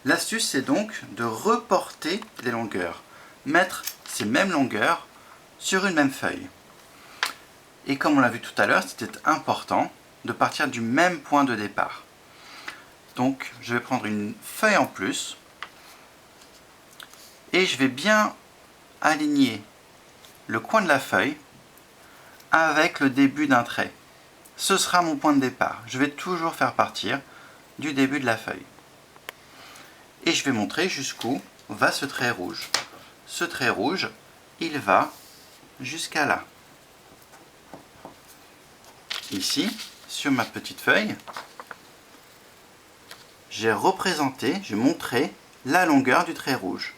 L'astuce, c'est donc de reporter les longueurs, mettre ces mêmes longueurs sur une même feuille. Et comme on l'a vu tout à l'heure, c'était important de partir du même point de départ. Donc je vais prendre une feuille en plus et je vais bien aligner le coin de la feuille avec le début d'un trait. Ce sera mon point de départ. Je vais toujours faire partir du début de la feuille. Et je vais montrer jusqu'où va ce trait rouge. Ce trait rouge, il va jusqu'à là. Ici, sur ma petite feuille, j'ai représenté, j'ai montré la longueur du trait rouge.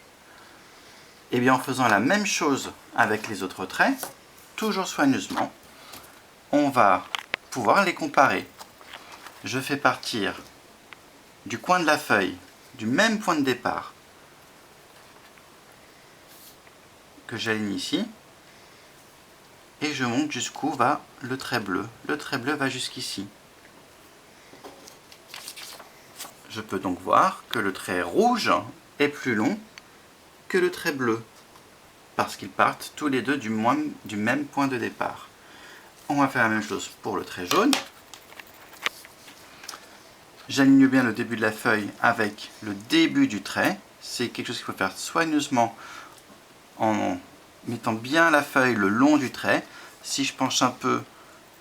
Et bien en faisant la même chose avec les autres traits, toujours soigneusement, on va pouvoir les comparer. Je fais partir du coin de la feuille, du même point de départ que j'aligne ici, et je monte jusqu'où va le trait bleu. Le trait bleu va jusqu'ici. Je peux donc voir que le trait rouge est plus long que le trait bleu, parce qu'ils partent tous les deux du même point de départ. On va faire la même chose pour le trait jaune. J'aligne bien le début de la feuille avec le début du trait. C'est quelque chose qu'il faut faire soigneusement en mettant bien la feuille le long du trait. Si je penche un peu,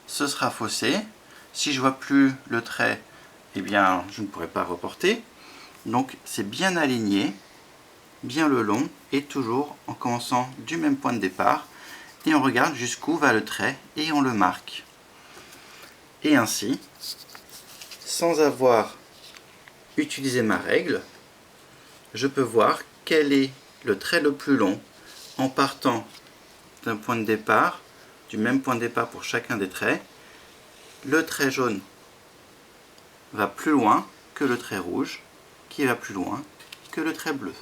ce sera faussé. Si je ne vois plus le trait, eh bien, je ne pourrai pas reporter. Donc c'est bien aligné, bien le long, et toujours en commençant du même point de départ. Et on regarde jusqu'où va le trait et on le marque. Et ainsi, sans avoir utilisé ma règle, je peux voir quel est le trait le plus long en partant d'un point de départ, du même point de départ pour chacun des traits. Le trait jaune va plus loin que le trait rouge, qui va plus loin que le trait bleu.